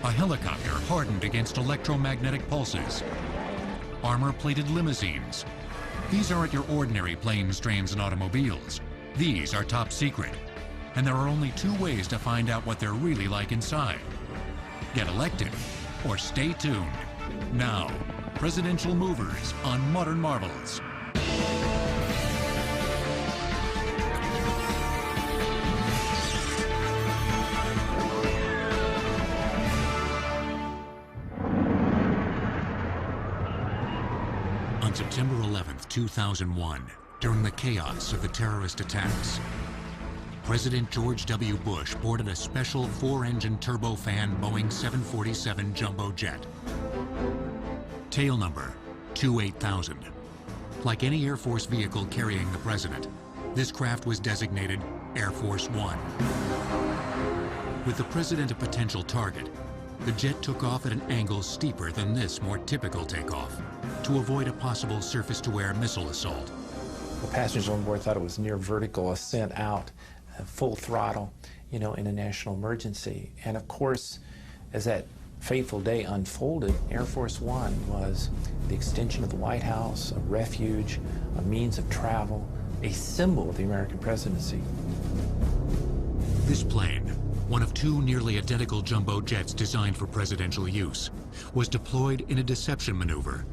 a helicopter hardened against electromagnetic pulses, armor-plated limousines. These aren't your ordinary planes, trains, and automobiles. These are top secret. And there are only two ways to find out what they're really like inside. Get elected or stay tuned. Now, Presidential Movers on Modern Marvels. On September 11th, 2001, during the chaos of the terrorist attacks, President George W. Bush boarded a special 4-engine turbofan Boeing 747 jumbo jet. Tail number 28000. Like any Air Force vehicle carrying the president, this craft was designated Air Force One. With the president a potential target, the jet took off at an angle steeper than this more typical takeoff to avoid a possible surface-to-air missile assault. The passengers on board thought it was near vertical ascent out, full throttle, you know, in a national emergency. And of course, as that fateful day unfolded, Air Force One was the extension of the White House, a refuge, a means of travel, a symbol of the American presidency. This plane, one of two nearly identical jumbo jets designed for presidential use, was deployed in a deception maneuver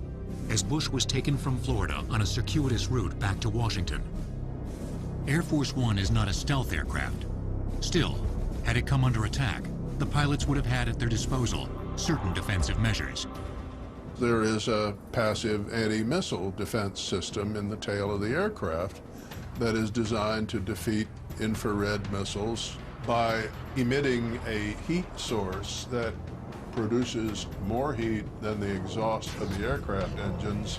as Bush was taken from Florida on a circuitous route back to Washington. Air Force One is not a stealth aircraft. Still, had it come under attack, the pilots would have had at their disposal certain defensive measures. There is a passive anti-missile defense system in the tail of the aircraft that is designed to defeat infrared missiles by emitting a heat source that produces more heat than the exhaust of the aircraft engines.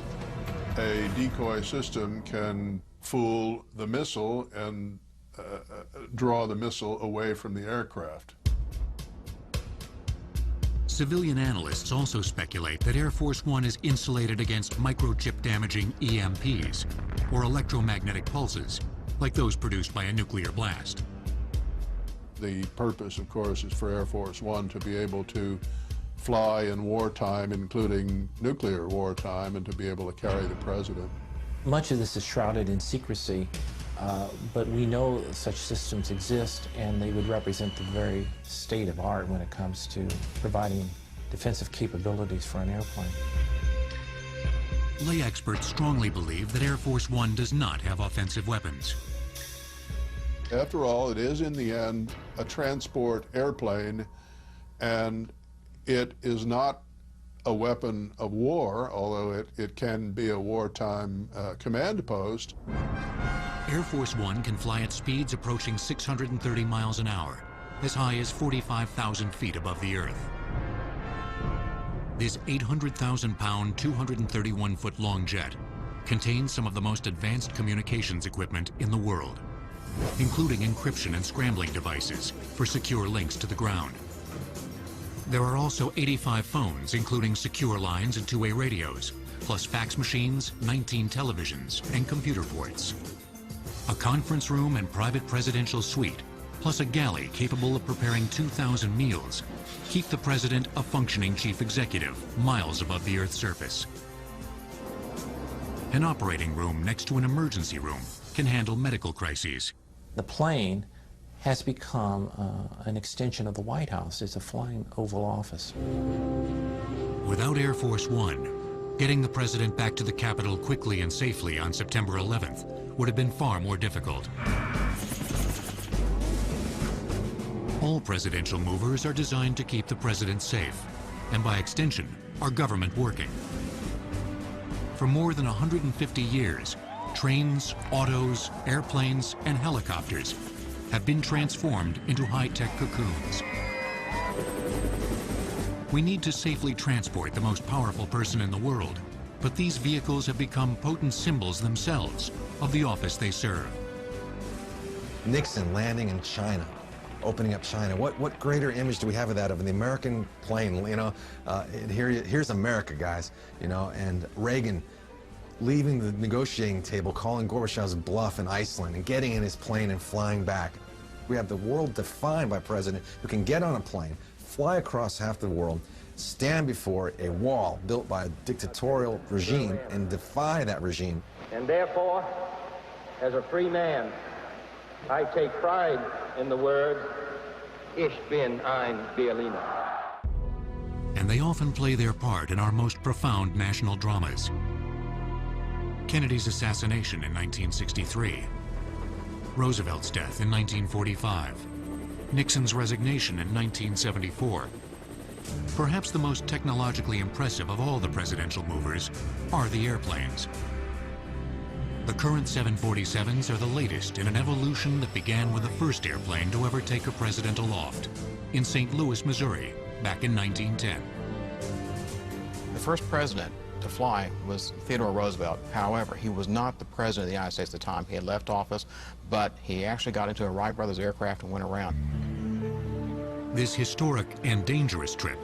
A decoy system can fool the missile and draw the missile away from the aircraft. Civilian analysts also speculate that Air Force One is insulated against microchip damaging EMPs, or electromagnetic pulses, like those produced by a nuclear blast. The purpose, of course, is for Air Force One to be able to fly in wartime, including nuclear wartime, and to be able to carry the president. Much of this is shrouded in secrecy, but we know such systems exist, and they would represent the very state of art when it comes to providing defensive capabilities for an airplane. Lay experts strongly believe that Air Force One does not have offensive weapons. After all, it is in the end a transport airplane, and it is not a weapon of war, although it can be a wartime command post. Air Force One can fly at speeds approaching 630 miles an hour, as high as 45,000 feet above the Earth. This 800,000-pound, 231-foot-long jet contains some of the most advanced communications equipment in the world, including encryption and scrambling devices for secure links to the ground. There are also 85 phones, including secure lines and two-way radios, plus fax machines, 19 televisions, and computer ports. A conference room and private presidential suite, plus a galley capable of preparing 2,000 meals, keep the president a functioning chief executive miles above the Earth's surface. An operating room next to an emergency room can handle medical crises. The plane has become an extension of the White House. It's a flying Oval Office. Without Air Force One, getting the president back to the Capitol quickly and safely on September 11th would have been far more difficult. All presidential movers are designed to keep the president safe, and by extension, our government working. For more than 150 years, trains, autos, airplanes, and helicopters have been transformed into high-tech cocoons. We need to safely transport the most powerful person in the world, but these vehicles have become potent symbols themselves of the office they serve. Nixon landing in China, opening up China. What greater image do we have of that, of the American plane? You know, here's America, guys. You know, and Reagan leaving the negotiating table, calling Gorbachev's bluff in Iceland, and getting in his plane and flying back. We have the world defined by a president who can get on a plane, fly across half the world, stand before a wall built by a dictatorial regime and defy that regime. And therefore, as a free man, I take pride in the words, Ich bin ein Berliner. And they often play their part in our most profound national dramas. Kennedy's assassination in 1963, Roosevelt's death in 1945, Nixon's resignation in 1974. Perhaps the most technologically impressive of all the presidential movers are the airplanes. The current 747s are the latest in an evolution that began with the first airplane to ever take a president aloft in St. Louis, Missouri, back in 1910. The first president to fly was Theodore Roosevelt. However, he was not the president of the United States at the time. He had left office, but he actually got into a Wright Brothers aircraft and went around. This historic and dangerous trip,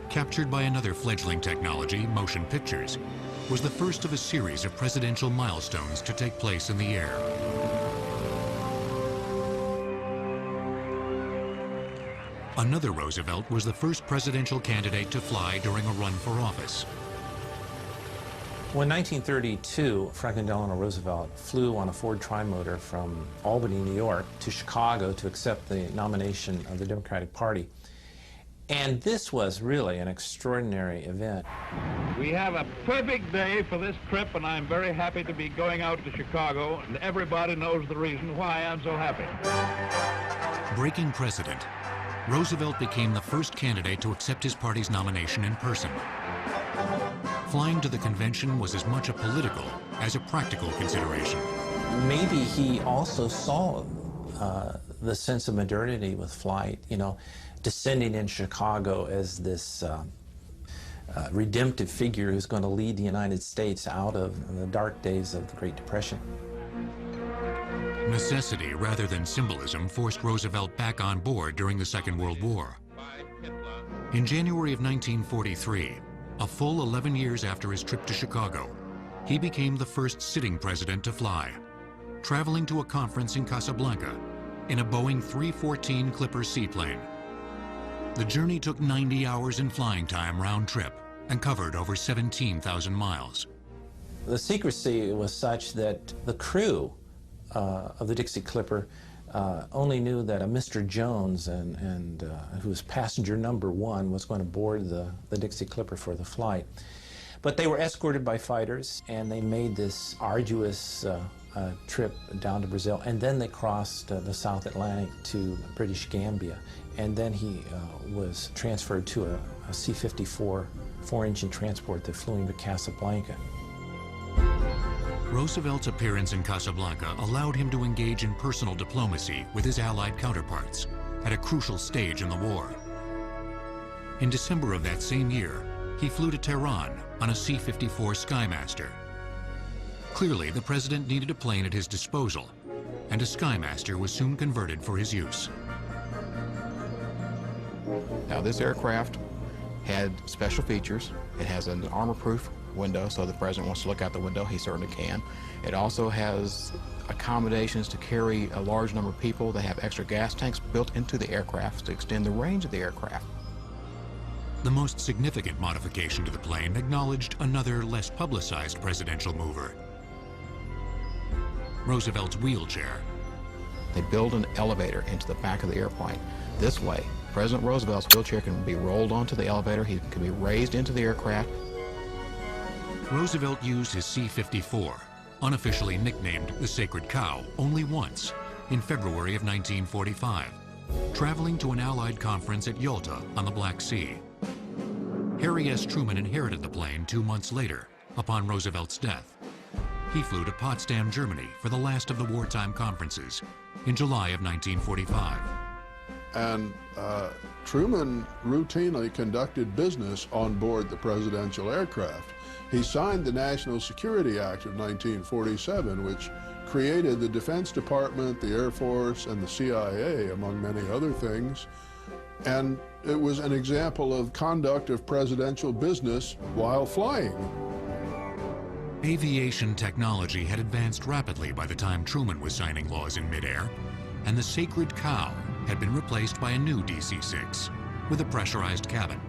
captured by another fledgling technology, motion pictures, was the first of a series of presidential milestones to take place in the air. Another Roosevelt was the first presidential candidate to fly during a run for office. Well, in 1932, Franklin Delano Roosevelt flew on a Ford Trimotor from Albany, New York, to Chicago to accept the nomination of the Democratic Party. And this was really an extraordinary event. We have a perfect day for this trip, and I'm very happy to be going out to Chicago, and everybody knows the reason why I'm so happy. Breaking precedent, Roosevelt became the first candidate to accept his party's nomination in person. Flying to the convention was as much a political as a practical consideration. Maybe he also saw the sense of modernity with flight, you know, descending in Chicago as this redemptive figure who's going to lead the United States out of the dark days of the Great Depression. Necessity rather than symbolism forced Roosevelt back on board during the Second World War. In January of 1943, a full 11 years after his trip to Chicago, he became the first sitting president to fly, traveling to a conference in Casablanca in a Boeing 314 Clipper seaplane. The journey took 90 hours in flying time round trip and covered over 17,000 miles. The secrecy was such that the crew of the Dixie Clipper only knew that a Mr. Jones, who was passenger number 1, was going to board the Dixie Clipper for the flight. But they were escorted by fighters, and they made this arduous trip down to Brazil, and then they crossed the South Atlantic to British Gambia, and then he was transferred to a C-54 4-engine transport that flew into Casablanca. Roosevelt's appearance in Casablanca allowed him to engage in personal diplomacy with his Allied counterparts at a crucial stage in the war. In December of that same year, he flew to Tehran on a C-54 Skymaster. Clearly, the president needed a plane at his disposal, and a Skymaster was soon converted for his use. Now, this aircraft had special features. It has an armor-proof window, so if the president wants to look out the window, he certainly can. It also has accommodations to carry a large number of people. They have extra gas tanks built into the aircraft to extend the range of the aircraft. The most significant modification to the plane acknowledged another, less publicized presidential mover: Roosevelt's wheelchair. They build an elevator into the back of the airplane. This way, President Roosevelt's wheelchair can be rolled onto the elevator. He can be raised into the aircraft. Roosevelt used his C-54, unofficially nicknamed the Sacred Cow, only once, in February of 1945, traveling to an Allied conference at Yalta on the Black Sea. Harry S. Truman inherited the plane 2 months later, upon Roosevelt's death. He flew to Potsdam, Germany for the last of the wartime conferences in July of 1945. And Truman routinely conducted business on board the presidential aircraft. He signed the National Security Act of 1947, which created the Defense Department, the Air Force, and the CIA, among many other things. And it was an example of conduct of presidential business while flying. Aviation technology had advanced rapidly by the time Truman was signing laws in midair, and the Sacred Cow had been replaced by a new DC-6, with a pressurized cabin.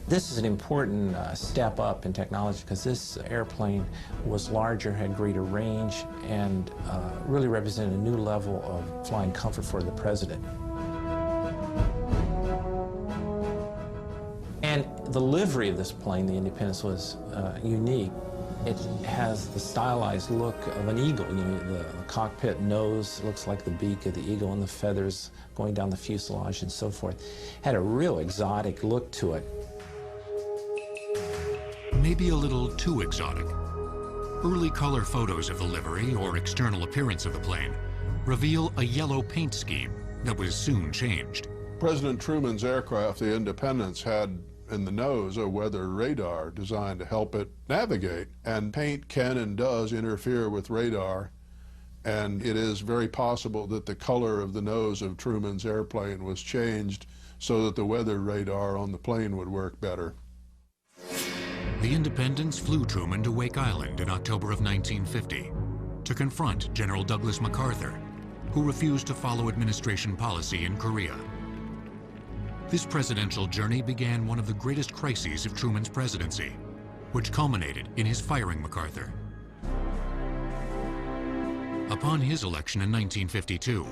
This is an important step up in technology because this airplane was larger, had greater range, and really represented a new level of flying comfort for the president. And the livery of this plane, the Independence, was unique. It has the stylized look of an eagle. You know, the cockpit nose looks like the beak of the eagle and the feathers going down the fuselage and so forth. Had a real exotic look to it. Maybe a little too exotic. Early color photos of the livery or external appearance of the plane reveal a yellow paint scheme that was soon changed. President Truman's aircraft, the Independence, had in the nose a weather radar designed to help it navigate. And paint can and does interfere with radar, and it is very possible that the color of the nose of Truman's airplane was changed so that the weather radar on the plane would work better. The Independence flew Truman to Wake Island in October of 1950 to confront General Douglas MacArthur, who refused to follow administration policy in Korea. This presidential journey began one of the greatest crises of Truman's presidency, which culminated in his firing MacArthur. Upon his election in 1952,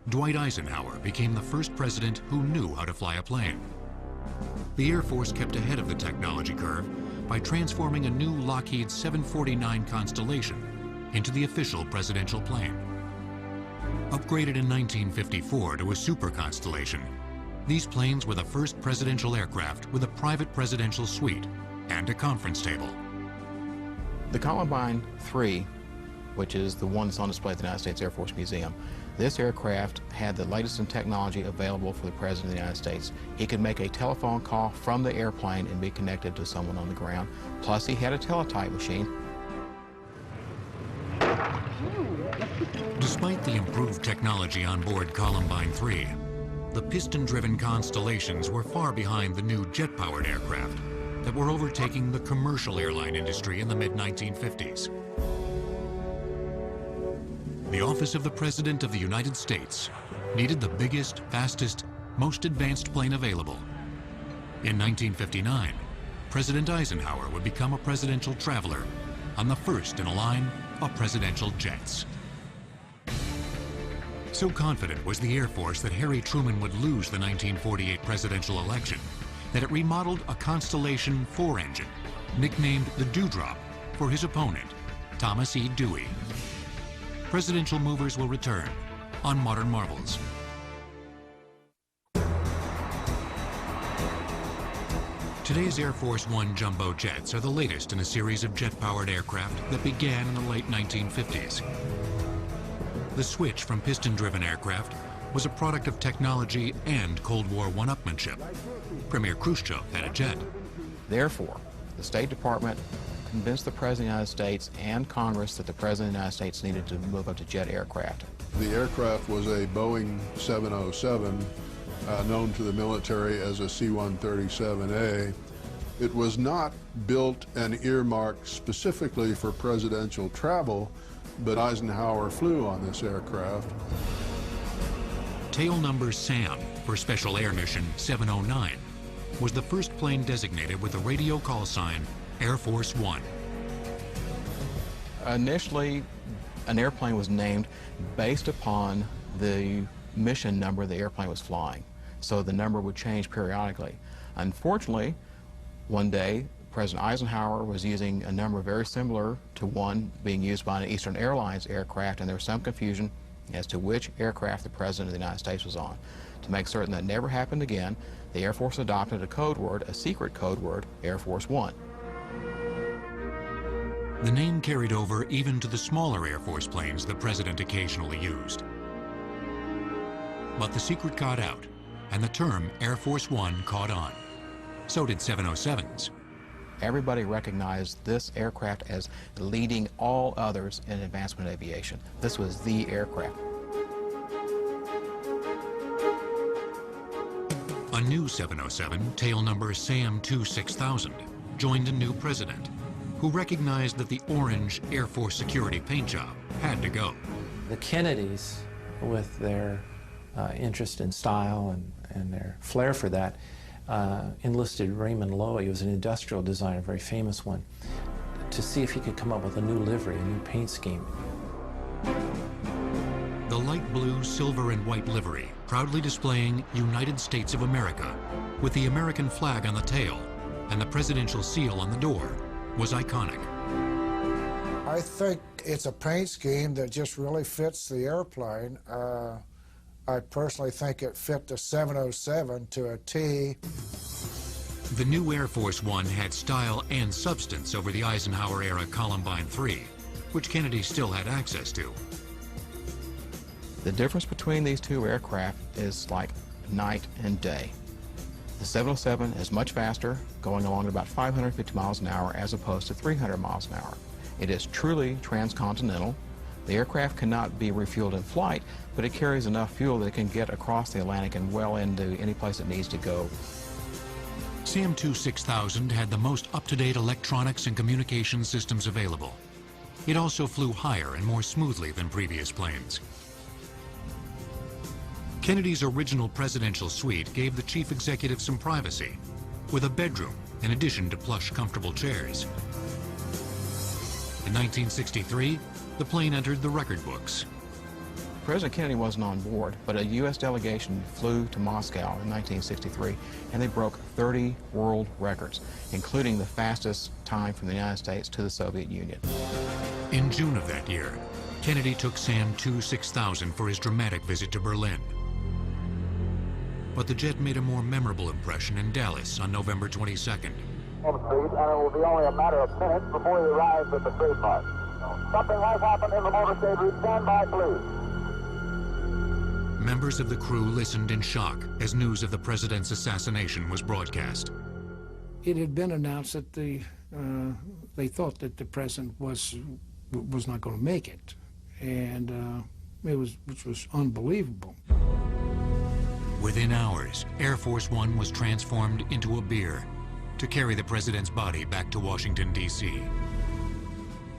Dwight Eisenhower became the first president who knew how to fly a plane. The Air Force kept ahead of the technology curve by transforming a new Lockheed 749 Constellation into the official presidential plane. Upgraded in 1954 to a Super Constellation, these planes were the first presidential aircraft with a private presidential suite and a conference table. The Columbine 3, which is the one that's on display at the United States Air Force Museum, this aircraft had the latest in technology available for the President of the United States. He could make a telephone call from the airplane and be connected to someone on the ground. Plus, he had a teletype machine. Despite the improved technology on board Columbine 3, the piston-driven Constellations were far behind the new jet-powered aircraft that were overtaking the commercial airline industry in the mid-1950s. The Office of the President of the United States needed the biggest, fastest, most advanced plane available. In 1959, President Eisenhower would become a presidential traveler on the first in a line of presidential jets. So confident was the Air Force that Harry Truman would lose the 1948 presidential election that it remodeled a Constellation 4 engine, nicknamed the Dewdrop, for his opponent, Thomas E. Dewey. Presidential movers will return on Modern Marvels. Today's Air Force One jumbo jets are the latest in a series of jet-powered aircraft that began in the late 1950s. The switch from piston-driven aircraft was a product of technology and Cold War one-upmanship. Premier Khrushchev had a jet. Therefore, the State Department convinced the President of the United States and Congress that the President of the United States needed to move up to jet aircraft. The aircraft was a Boeing 707, known to the military as a C-137A. It was not built and earmarked specifically for presidential travel, but Eisenhower flew on this aircraft. Tail number SAM for Special Air Mission 709 was the first plane designated with the radio call sign Air Force One. Initially, an airplane was named based upon the mission number the airplane was flying, so the number would change periodically. Unfortunately, one day, President Eisenhower was using a number very similar to one being used by an Eastern Airlines aircraft, and there was some confusion as to which aircraft the President of the United States was on. To make certain that never happened again, the Air Force adopted a code word, a secret code word, Air Force One. The name carried over even to the smaller Air Force planes the President occasionally used. But the secret got out, and the term Air Force One caught on. So did 707s. Everybody recognized this aircraft as leading all others in advancement aviation. This was the aircraft. A new 707, tail number SAM-26000, joined a new president, who recognized that the orange Air Force security paint job had to go. The Kennedys, with their interest in style and their flair for that, enlisted Raymond Loewy, who was an industrial designer, a very famous one, to see if he could come up with a new livery, a new paint scheme. The light blue, silver, and white livery, proudly displaying United States of America, with the American flag on the tail and the presidential seal on the door, was iconic. I think it's a paint scheme that just really fits the airplane. I personally think it fit the 707 to a T. The new Air Force One had style and substance over the Eisenhower-era Columbine III, which Kennedy still had access to. The difference between these two aircraft is like night and day. The 707 is much faster, going along at about 550 miles an hour as opposed to 300 miles an hour. It is truly transcontinental. The aircraft cannot be refueled in flight, but it carries enough fuel that it can get across the Atlantic and well into any place it needs to go. SAM-2 6000 had the most up-to-date electronics and communication systems available. It also flew higher and more smoothly than previous planes. Kennedy's original presidential suite gave the chief executive some privacy, with a bedroom in addition to plush, comfortable chairs. In 1963, the plane entered the record books. President Kennedy wasn't on board, but a U.S. delegation flew to Moscow in 1963, and they broke 30 world records, including the fastest time from the United States to the Soviet Union. In June of that year, Kennedy took SAM-2 6000 for his dramatic visit to Berlin. But the jet made a more memorable impression in Dallas on November 22nd. And it will be only a matter of minutes before he arrives at the trademark. Something might happen in the motor stage. Stand by, please. Members of the crew listened in shock as news of the president's assassination was broadcast. It had been announced that they thought that the president was not going to make it, and which was unbelievable. Within hours, Air Force One was transformed into a bier to carry the president's body back to Washington, D.C.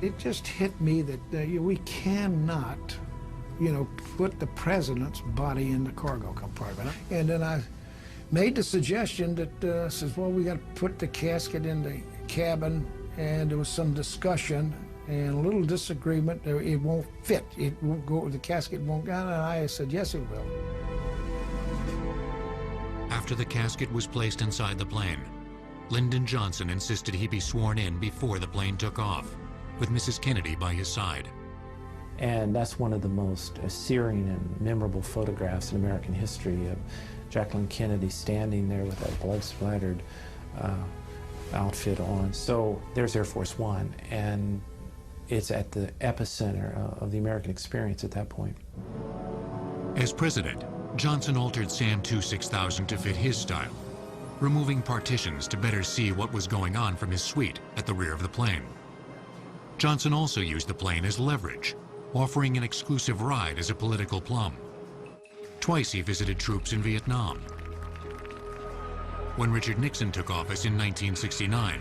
It just hit me that we cannot, put the president's body in the cargo compartment. And then I made the suggestion that says, well, we got to put the casket in the cabin, and there was some discussion and a little disagreement. It won't fit. It won't go. The casket won't go. And I said, yes, it will. After the casket was placed inside the plane, Lyndon Johnson insisted he be sworn in before the plane took off, with Mrs. Kennedy by his side. And that's one of the most searing and memorable photographs in American history of Jacqueline Kennedy standing there with that blood-splattered outfit on. So there's Air Force One, and it's at the epicenter of the American experience at that point. As president, Johnson altered SAM-2 6000 to fit his style, removing partitions to better see what was going on from his suite at the rear of the plane. Johnson also used the plane as leverage, offering an exclusive ride as a political plum. Twice he visited troops in Vietnam. When Richard Nixon took office in 1969,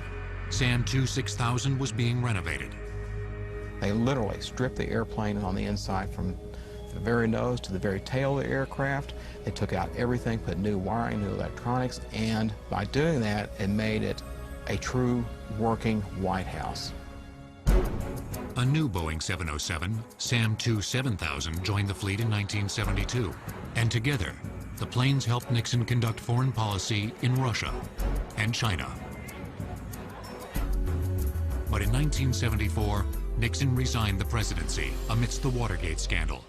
SAM-2 6000 was being renovated. They literally stripped the airplane on the inside from the very nose to the very tail of the aircraft. They took out everything, put new wiring, new electronics, and by doing that, it made it a true working White House. A new Boeing 707, SAM-2 7000, joined the fleet in 1972, and together, the planes helped Nixon conduct foreign policy in Russia and China. But in 1974, Nixon resigned the presidency amidst the Watergate scandal.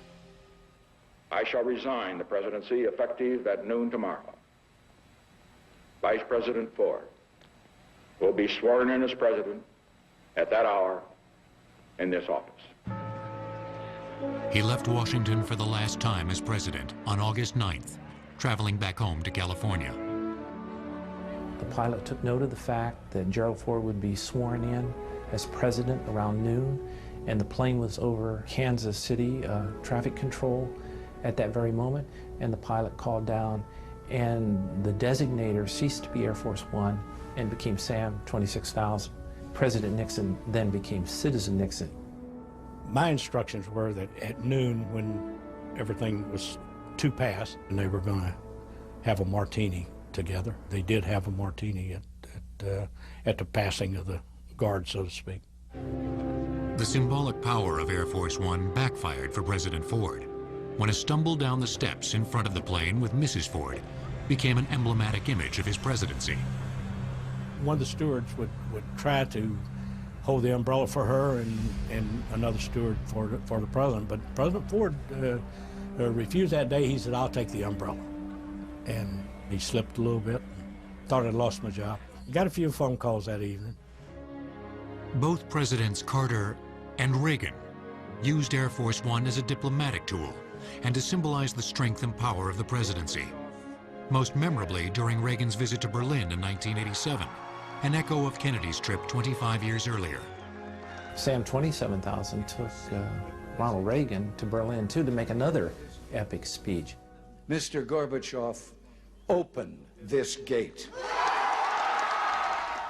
I shall resign the presidency effective at noon tomorrow. Vice President Ford will be sworn in as president at that hour in this office. He left Washington for the last time as president on August 9th, traveling back home to California. The pilot took note of the fact that Gerald Ford would be sworn in as president around noon, and the plane was over Kansas City traffic control at that very moment, and the pilot called down, and the designator ceased to be Air Force One and became SAM 26000. President Nixon then became Citizen Nixon. My instructions were that at noon, when everything was to pass, and they were going to have a martini together. They did have a martini at the passing of the guard, so to speak. The symbolic power of Air Force One backfired for President Ford when a stumble down the steps in front of the plane with Mrs. Ford became an emblematic image of his presidency. One of the stewards would try to hold the umbrella for her and another steward for the president, but President Ford refused that day. He said, "I'll take the umbrella." And he slipped a little bit, thought I'd lost my job. Got a few phone calls that evening. Both Presidents Carter and Reagan used Air Force One as a diplomatic tool and to symbolize the strength and power of the presidency. Most memorably during Reagan's visit to Berlin in 1987, an echo of Kennedy's trip 25 years earlier. Sam 27,000 took Ronald Reagan to Berlin, too, to make another epic speech. Mr. Gorbachev, open this gate.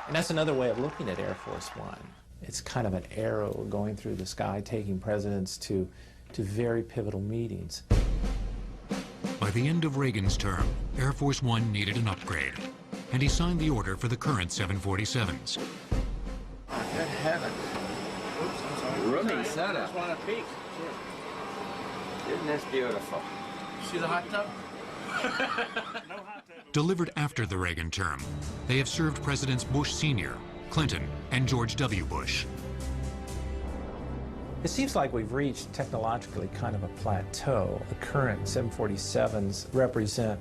And that's another way of looking at Air Force One. It's kind of an arrow going through the sky, taking presidents to very pivotal meetings. By the end of Reagan's term, Air Force One needed an upgrade, and he signed the order for the current 747s. Good heavens. Oops, I'm sorry. Rooming setup. I just want to peek. Isn't this beautiful? See the hot tub? Delivered after the Reagan term, they have served Presidents Bush Sr., Clinton, and George W. Bush. It seems like we've reached technologically kind of a plateau. The current 747s represent,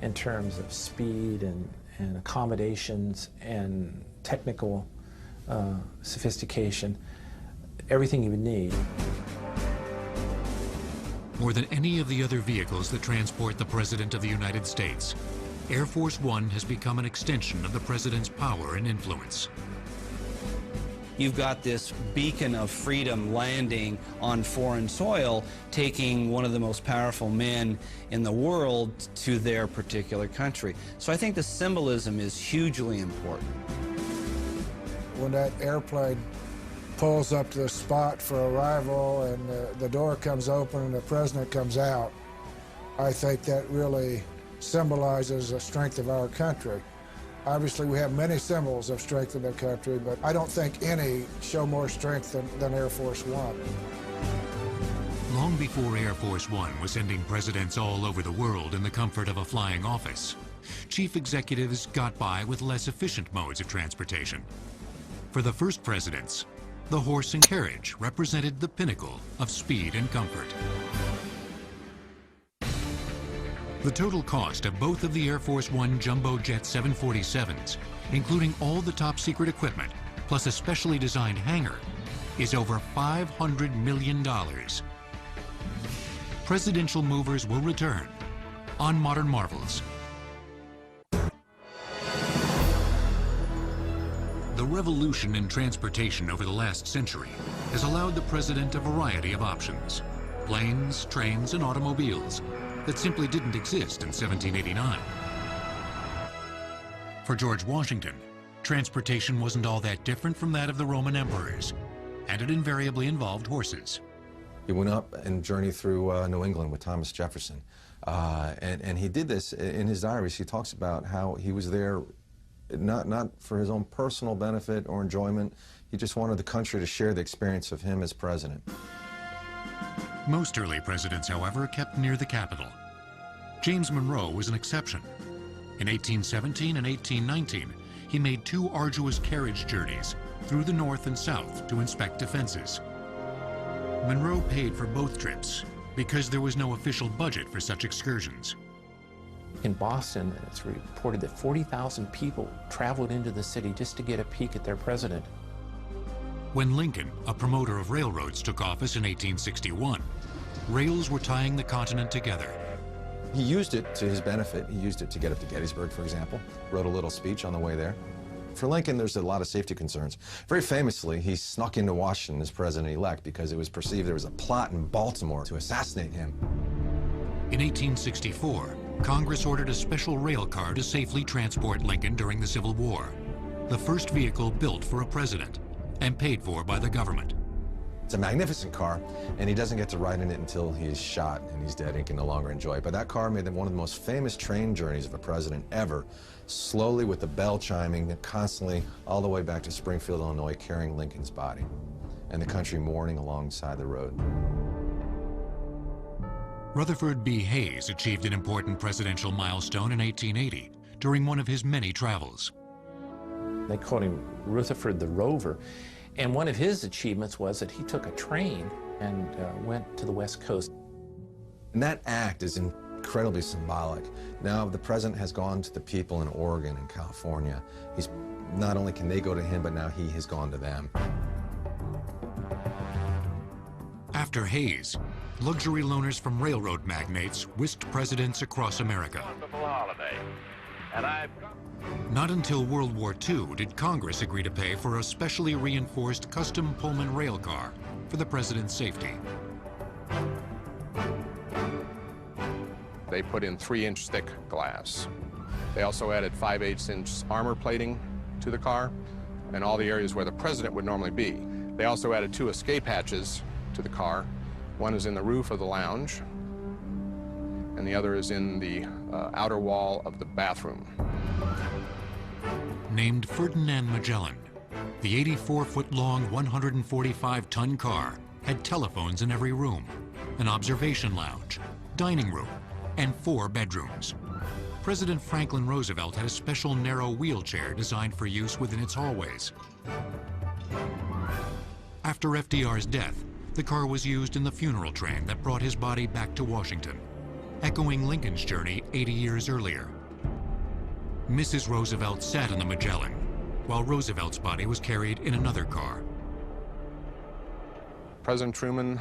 in terms of speed and accommodations and technical sophistication, everything you would need. More than any of the other vehicles that transport the President of the United States, Air Force One has become an extension of the President's power and influence. You've got this beacon of freedom landing on foreign soil, taking one of the most powerful men in the world to their particular country. So I think the symbolism is hugely important. When that airplane pulls up to the spot for arrival and the door comes open and the president comes out, I think that really symbolizes the strength of our country. Obviously, we have many symbols of strength in the country, but I don't think any show more strength than Air Force One. Long before Air Force One was sending presidents all over the world in the comfort of a flying office, chief executives got by with less efficient modes of transportation. For the first presidents, the horse and carriage represented the pinnacle of speed and comfort. The total cost of both of the Air Force One jumbo jet 747s, including all the top secret equipment, plus a specially designed hangar, is over $500 million. Presidential movers will return on Modern Marvels. The revolution in transportation over the last century has allowed the president a variety of options: planes, trains, and automobiles that simply didn't exist in 1789. For George Washington, transportation wasn't all that different from that of the Roman emperors, and it invariably involved horses. He went up and journeyed through New England with Thomas Jefferson. And he did this in his diaries. He talks about how he was there not for his own personal benefit or enjoyment. He just wanted the country to share the experience of him as president. Most early presidents, however, kept near the capital. James Monroe was an exception. In 1817 and 1819, he made 2 arduous carriage journeys through the North and South to inspect defenses. Monroe paid for both trips because there was no official budget for such excursions. In Boston, it's reported that 40,000 people traveled into the city just to get a peek at their president. When Lincoln, a promoter of railroads, took office in 1861, rails were tying the continent together. He used it to his benefit. He used it to get up to Gettysburg, for example. Wrote a little speech on the way there. For Lincoln, there's a lot of safety concerns. Very famously, he snuck into Washington as president-elect because it was perceived there was a plot in Baltimore to assassinate him. In 1864, Congress ordered a special rail car to safely transport Lincoln during the Civil War, the first vehicle built for a president and paid for by the government. It's a magnificent car, and he doesn't get to ride in it until he's shot and he's dead and can no longer enjoy it. But that car made one of the most famous train journeys of a president ever, slowly with the bell chiming constantly all the way back to Springfield, Illinois, carrying Lincoln's body, and the country mourning alongside the road. Rutherford B. Hayes achieved an important presidential milestone in 1880 during one of his many travels. They called him Rutherford the Rover. And one of his achievements was that he took a train and went to the West Coast. And that act is incredibly symbolic. Now the president has gone to the people in Oregon and California. He's not only can they go to him, but now he has gone to them. After Hayes, luxury loaners from railroad magnates whisked presidents across America. Not until World War II did Congress agree to pay for a specially reinforced custom Pullman rail car for the president's safety. They put in 3-inch thick glass. They also added 5/8-inch armor plating to the car in all the areas where the president would normally be. They also added 2 escape hatches to the car. One is in the roof of the lounge, and the other is in the outer wall of the bathroom. Named Ferdinand Magellan, the 84-foot-long, 145-ton car had telephones in every room, an observation lounge, dining room, and 4 bedrooms. President Franklin Roosevelt had a special narrow wheelchair designed for use within its hallways. After FDR's death, the car was used in the funeral train that brought his body back to Washington, echoing Lincoln's journey 80 years earlier. Mrs. Roosevelt sat in the Magellan, while Roosevelt's body was carried in another car. President Truman,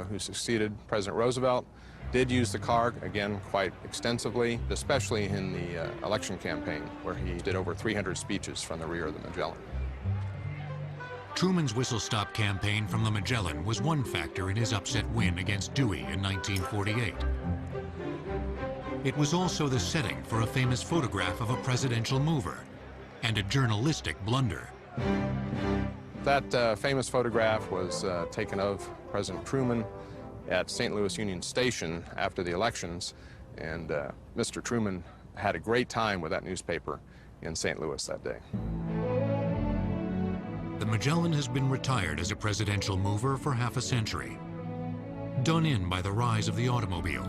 who succeeded President Roosevelt, did use the car, again, quite extensively, especially in the election campaign, where he did over 300 speeches from the rear of the Magellan. Truman's whistle-stop campaign from the Magellan was one factor in his upset win against Dewey in 1948. It was also the setting for a famous photograph of a presidential mover and a journalistic blunder. That famous photograph was taken of President Truman at St. Louis Union Station after the elections, and Mr. Truman had a great time with that newspaper in St. Louis that day. The Magellan has been retired as a presidential mover for half a century, done in by the rise of the automobile.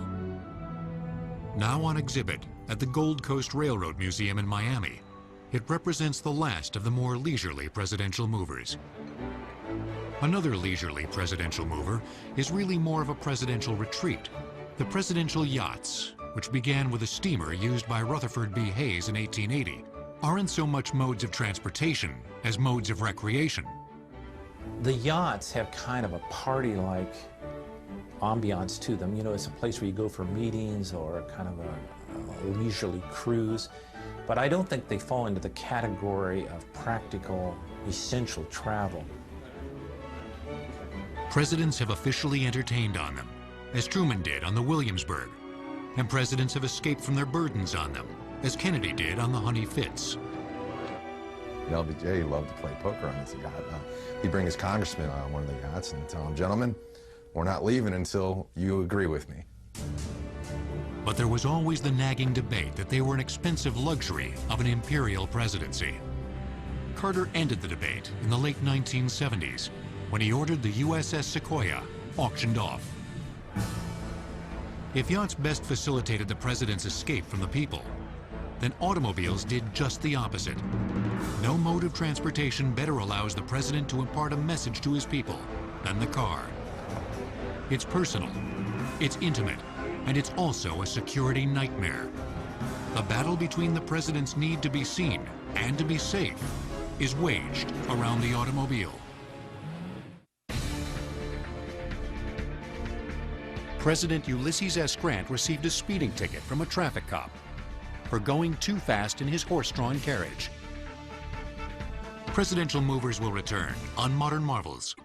Now on exhibit at the Gold Coast Railroad Museum in Miami, it represents the last of the more leisurely presidential movers. Another leisurely presidential mover is really more of a presidential retreat. The presidential yachts, which began with a steamer used by Rutherford B. Hayes in 1880, aren't so much modes of transportation as modes of recreation. The yachts have kind of a party-like ambiance to them. You know, it's a place where you go for meetings or kind of a leisurely cruise. But I don't think they fall into the category of practical, essential travel. Presidents have officially entertained on them, as Truman did on the Williamsburg, and presidents have escaped from their burdens on them, as Kennedy did on the Honey Fitz. LBJ loved to play poker on his yacht. He'd bring his congressman on one of the yachts and tell him, "Gentlemen, we're not leaving until you agree with me." But there was always the nagging debate that they were an expensive luxury of an imperial presidency. Carter ended the debate in the late 1970s when he ordered the USS Sequoia auctioned off. If yachts best facilitated the president's escape from the people, then automobiles did just the opposite. No mode of transportation better allows the president to impart a message to his people than the car. It's personal, it's intimate, and it's also a security nightmare. The battle between the president's need to be seen and to be safe is waged around the automobile. President Ulysses S. Grant received a speeding ticket from a traffic cop for going too fast in his horse-drawn carriage. Presidential movers will return on Modern Marvels.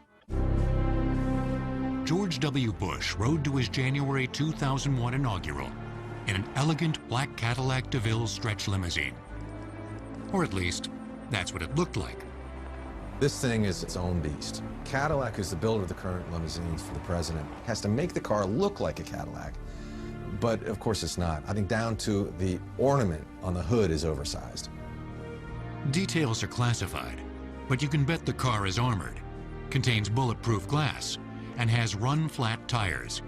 George W. Bush rode to his January 2001 inaugural in an elegant black Cadillac DeVille stretch limousine. Or at least, that's what it looked like. This thing is its own beast. Cadillac, who's the builder of the current limousines for the president, has to make the car look like a Cadillac, but of course it's not. I think down to the ornament on the hood is oversized. Details are classified, but you can bet the car is armored, contains bulletproof glass, and has run-flat tires.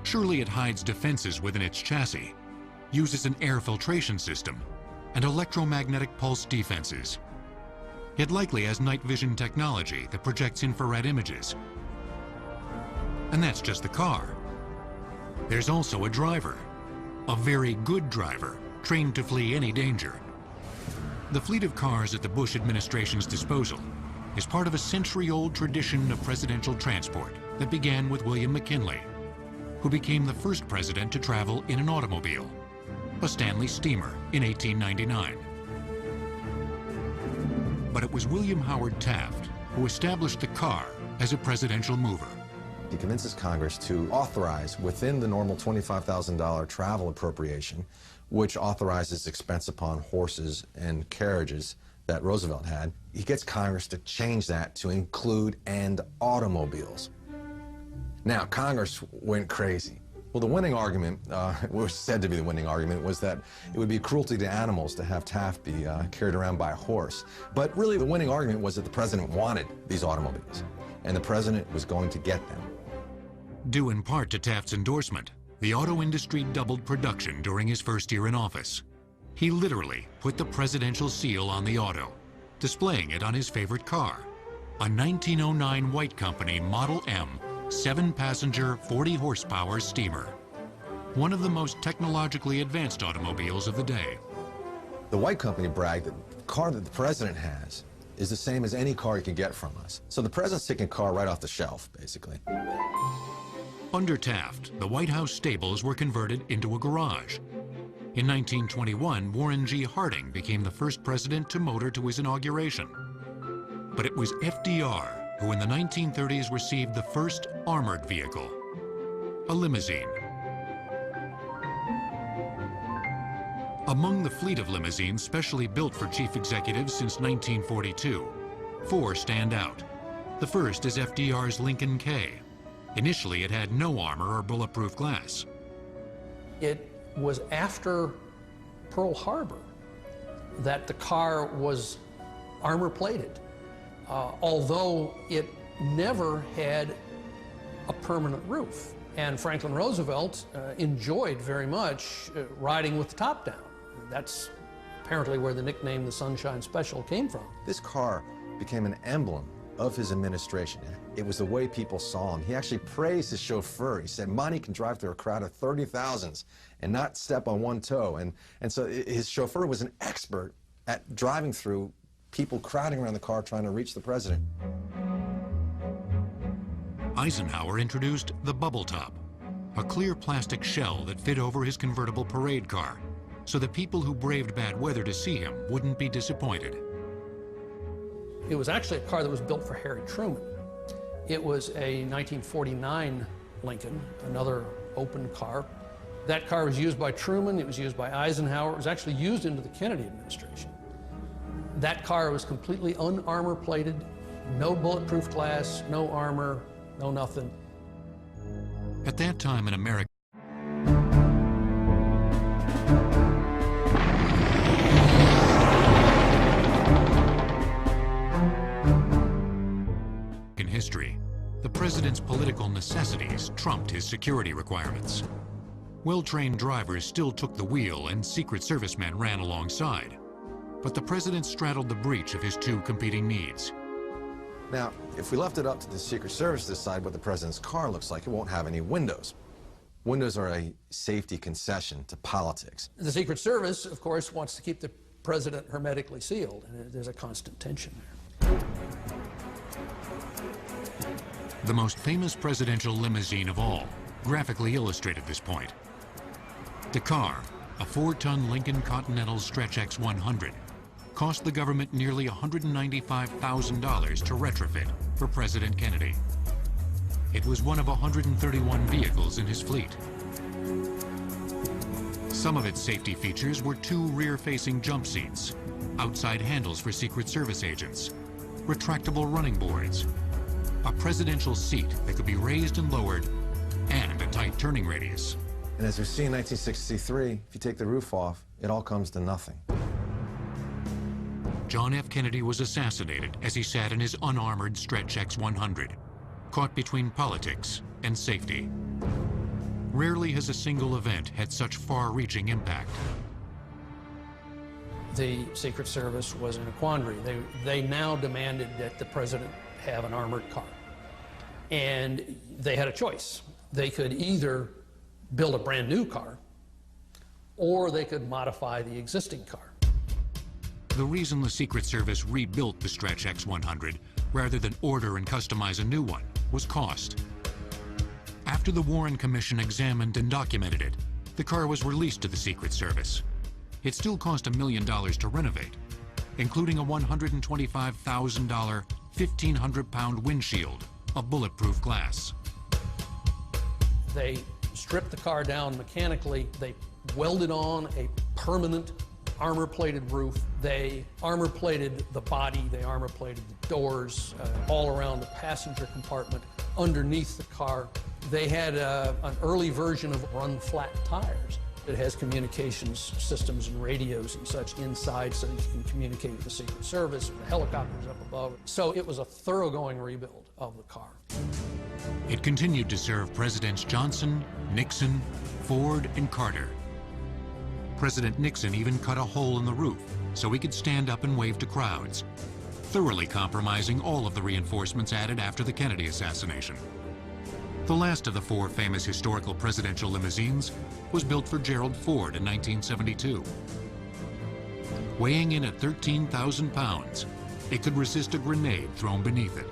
Surely it hides defenses within its chassis, uses an air filtration system, and electromagnetic pulse defenses. It likely has night vision technology that projects infrared images. And that's just the car. There's also a driver, a very good driver, trained to flee any danger. The fleet of cars at the Bush administration's disposal is part of a century-old tradition of presidential transport that began with William McKinley, who became the first president to travel in an automobile, a Stanley steamer, in 1899. But it was William Howard Taft who established the car as a presidential mover. He convinces Congress to authorize within the normal $25,000 travel appropriation, which authorizes expense upon horses and carriages that Roosevelt had. He gets Congress to change that to include and automobiles. Now, Congress went crazy. Well, the winning argument, was said to be the winning argument, was that it would be cruelty to animals to have Taft be carried around by a horse. But really, the winning argument was that the president wanted these automobiles, and the president was going to get them. Due in part to Taft's endorsement, the auto industry doubled production during his first year in office. He literally put the presidential seal on the auto, displaying it on his favorite car, a 1909 White Company Model M 7-passenger, 40-horsepower steamer. One of the most technologically advanced automobiles of the day. The White Company bragged that the car that the president has is the same as any car you can get from us. So the president's taking a car right off the shelf, basically. Under Taft, the White House stables were converted into a garage. In 1921, Warren G. Harding became the first president to motor to his inauguration. But it was FDR who in the 1930s received the first armored vehicle, a limousine. Among the fleet of limousines specially built for chief executives since 1942, 4 stand out. The first is FDR's Lincoln K. Initially, it had no armor or bulletproof glass. It was after Pearl Harbor that the car was armor-plated. Although it never had a permanent roof. And Franklin Roosevelt enjoyed very much riding with the top down. That's apparently where the nickname the Sunshine Special came from. This car became an emblem of his administration. It was the way people saw him. He actually praised his chauffeur. He said, Monty can drive through a crowd of 30,000s and not step on one toe. And so his chauffeur was an expert at driving through people crowding around the car trying to reach the president. Eisenhower introduced the bubble top, a clear plastic shell that fit over his convertible parade car, so that people who braved bad weather to see him wouldn't be disappointed. It was actually a car that was built for Harry Truman. It was a 1949 Lincoln, another open car. That car was used by Truman, it was used by Eisenhower, it was actually used into the Kennedy administration. That car was completely unarmor plated, no bulletproof glass, no armor, no nothing. At that time in America, in history, the president's political necessities trumped his security requirements. Well-trained drivers still took the wheel and Secret Service men ran alongside. But the president straddled the breach of his 2 competing needs. Now, if we left it up to the Secret Service to decide what the president's car looks like, it won't have any windows. Windows are a safety concession to politics. The Secret Service, of course, wants to keep the president hermetically sealed, and there's a constant tension there. The most famous presidential limousine of all graphically illustrated this point. The car, a 4-ton Lincoln Continental Stretch X 100, cost the government nearly $195,000 to retrofit for President Kennedy. It was one of 131 vehicles in his fleet. Some of its safety features were 2 rear-facing jump seats, outside handles for Secret Service agents, retractable running boards, a presidential seat that could be raised and lowered, and a tight turning radius. And as we see in 1963, if you take the roof off, it all comes to nothing. John F. Kennedy was assassinated as he sat in his unarmored Stretch X-100, caught between politics and safety. Rarely has a single event had such far-reaching impact. The Secret Service was in a quandary. They now demanded that the president have an armored car. And they had a choice. They could either build a brand new car, or they could modify the existing car. The reason the Secret Service rebuilt the Stretch X-100 rather than order and customize a new one was cost. After the Warren Commission examined and documented it, the car was released to the Secret Service. It still cost $1 million to renovate, including a $125,000, 1,500-pound windshield of bulletproof glass. They stripped the car down mechanically. They welded on a permanent armor-plated roof. They armor-plated the body. They armor-plated the doors all around the passenger compartment, underneath the car. They had an early version of run-flat tires. It has communications systems and radios and such inside so that you can communicate with the Secret Service and the helicopters up above. So it was a thoroughgoing rebuild of the car. It continued to serve Presidents Johnson, Nixon, Ford, and Carter. President Nixon even cut a hole in the roof so he could stand up and wave to crowds, thoroughly compromising all of the reinforcements added after the Kennedy assassination. The last of the four famous historical presidential limousines was built for Gerald Ford in 1972. Weighing in at 13,000 pounds, it could resist a grenade thrown beneath it.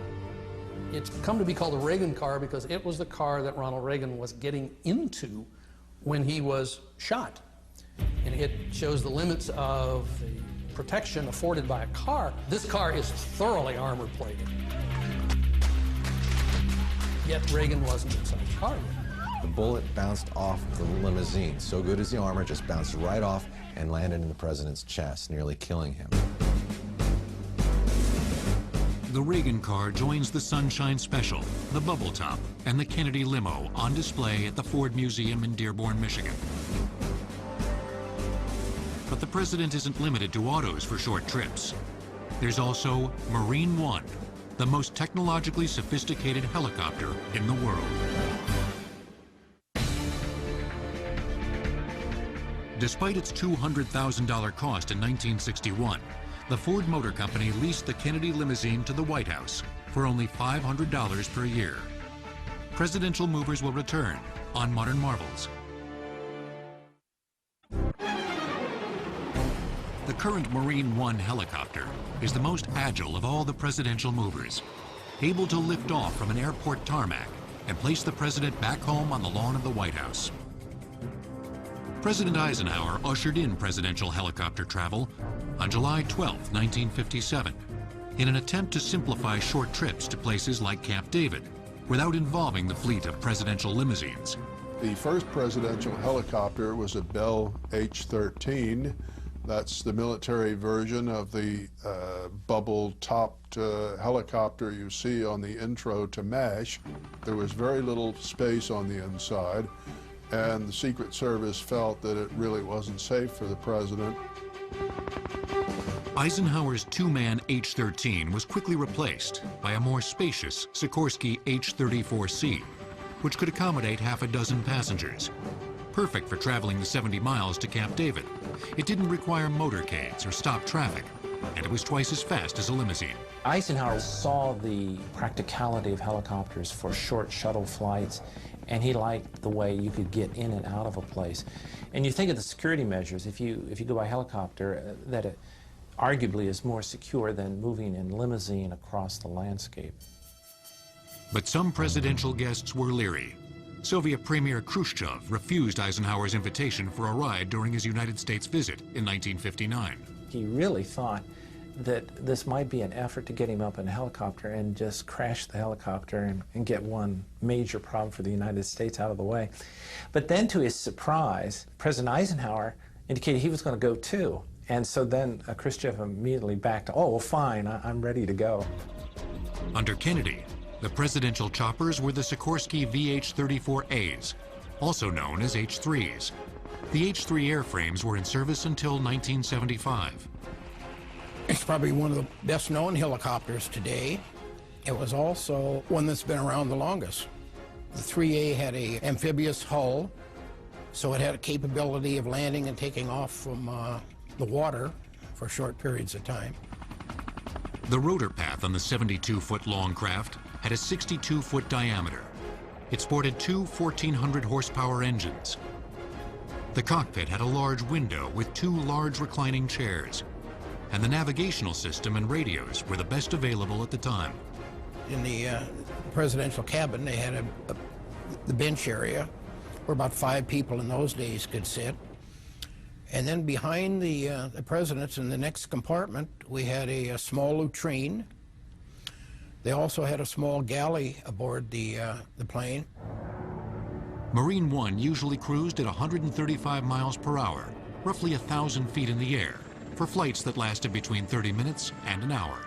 It's come to be called the Reagan car because it was the car that Ronald Reagan was getting into when he was shot. And it shows the limits of the protection afforded by a car. This car is thoroughly armor-plated. Yet Reagan wasn't inside the car yet. The bullet bounced off the limousine. So good as the armor, just bounced right off and landed in the president's chest, nearly killing him. The Reagan car joins the Sunshine Special, the Bubble Top, and the Kennedy Limo on display at the Ford Museum in Dearborn, Michigan. But the president isn't limited to autos for short trips. There's also Marine One, the most technologically sophisticated helicopter in the world. Despite its $200,000 cost in 1961, the Ford Motor Company leased the Kennedy limousine to the White House for only $500 per year. Presidential movers will return on Modern Marvels. The current Marine One helicopter is the most agile of all the presidential movers, able to lift off from an airport tarmac and place the president back home on the lawn of the White House. President Eisenhower ushered in presidential helicopter travel on July 12, 1957, in an attempt to simplify short trips to places like Camp David without involving the fleet of presidential limousines. The first presidential helicopter was a Bell H-13. That's the military version of the bubble-topped helicopter you see on the intro to MASH. There was very little space on the inside, and the Secret Service felt that it really wasn't safe for the president. Eisenhower's two-man H-13 was quickly replaced by a more spacious Sikorsky H-34C, which could accommodate half a dozen passengers. Perfect for traveling the 70 miles to Camp David. It didn't require motorcades or stop traffic, and it was twice as fast as a limousine. Eisenhower saw the practicality of helicopters for short shuttle flights, and he liked the way you could get in and out of a place. And you think of the security measures, if you go by helicopter, that it arguably is more secure than moving in limousine across the landscape. But some presidential guests were leery. Soviet Premier Khrushchev refused Eisenhower's invitation for a ride during his United States visit in 1959. He really thought that this might be an effort to get him up in a helicopter and just crash the helicopter and get one major problem for the United States out of the way. But then, to his surprise, President Eisenhower indicated he was going to go too. And so then Khrushchev immediately backed, oh, well, fine, I'm ready to go. Under Kennedy, the presidential choppers were the Sikorsky VH-34As, also known as H-3s. The H-3 airframes were in service until 1975. It's probably one of the best known helicopters today. It was also one that's been around the longest. The 3A had an amphibious hull, so it had a capability of landing and taking off from the water for short periods of time. The rotor path on the 72-foot-long craft had a 62-foot diameter. It sported two 1,400-horsepower engines. The cockpit had a large window with two large reclining chairs, and the navigational system and radios were the best available at the time. In the presidential cabin, they had the bench area where about 5 people in those days could sit. And then behind the presidents in the next compartment, we had a small latrine. They also had a small galley aboard the plane. Marine One usually cruised at 135 miles per hour, roughly 1,000 feet in the air, for flights that lasted between 30 minutes and an hour.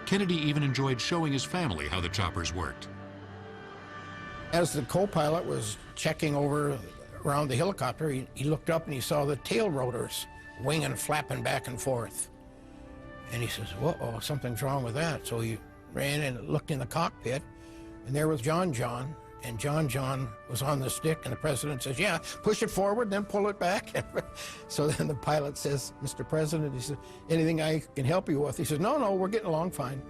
Kennedy even enjoyed showing his family how the choppers worked. As the co-pilot was checking over around the helicopter, he looked up and he saw the tail rotors winging, flapping back and forth. And he says, whoa, something's wrong with that. So he ran and looked in the cockpit, and there was John John. And John John was on the stick, and the president says, yeah, push it forward, then pull it back. So then the pilot says, Mr. President, he said, anything I can help you with? He says, no, we're getting along fine.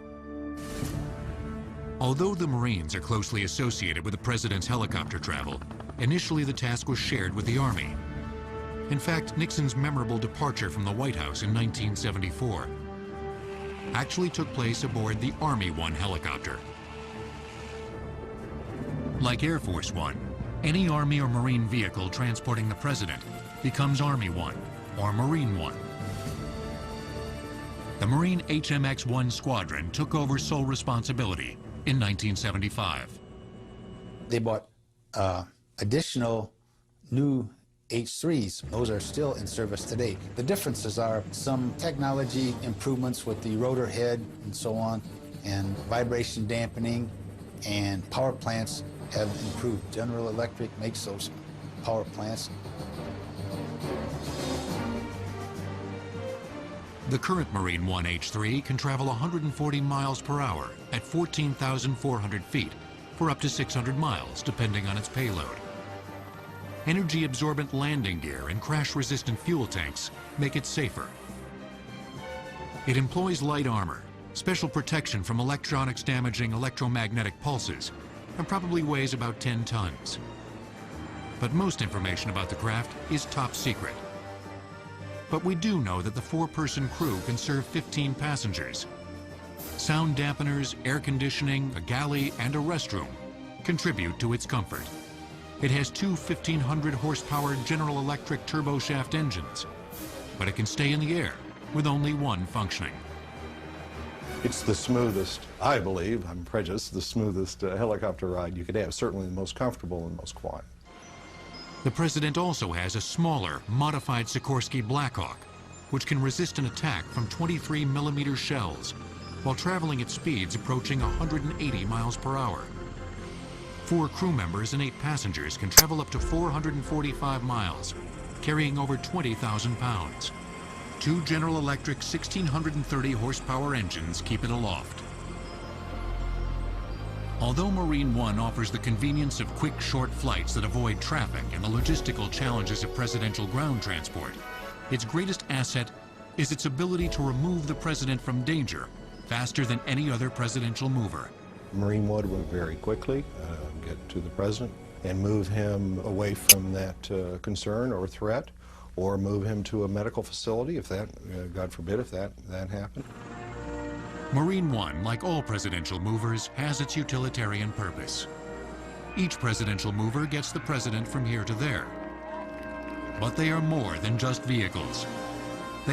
Although the Marines are closely associated with the president's helicopter travel, initially the task was shared with the Army. In fact, Nixon's memorable departure from the White House in 1974 actually took place aboard the Army One helicopter. Like Air Force One, any Army or Marine vehicle transporting the president becomes Army One or Marine One. The Marine HMX-1 squadron took over sole responsibility in 1975. They bought additional new H-3s. Those are still in service today. The differences are some technology improvements with the rotor head and so on, and vibration dampening, and power plants have improved. General Electric makes those power plants. The current Marine One H-3 can travel 140 miles per hour at 14,400 feet for up to 600 miles, depending on its payload. Energy-absorbent landing gear and crash-resistant fuel tanks make it safer. It employs light armor, special protection from electronics damaging electromagnetic pulses, and probably weighs about 10 tons. But most information about the craft is top secret. But we do know that the 4-person crew can serve 15 passengers. Sound dampeners, air conditioning, a galley, and a restroom contribute to its comfort. It has two 1,500 horsepower General Electric turboshaft engines, but it can stay in the air with only one functioning. It's the smoothest, I believe, I'm prejudiced, the smoothest helicopter ride you could have, certainly the most comfortable and most quiet. The president also has a smaller, modified Sikorsky Blackhawk, which can resist an attack from 23mm shells while traveling at speeds approaching 180 miles per hour. 4 crew members and 8 passengers can travel up to 445 miles, carrying over 20,000 pounds. 2 General Electric 1,630 horsepower engines keep it aloft. Although Marine One offers the convenience of quick, short flights that avoid traffic and the logistical challenges of presidential ground transport, its greatest asset is its ability to remove the president from danger faster than any other presidential mover. Marine One would very quickly get to the president and move him away from that concern or threat, or move him to a medical facility if that, God forbid, if that happened. Marine One, like all presidential movers, has its utilitarian purpose. Each presidential mover gets the president from here to there. But they are more than just vehicles.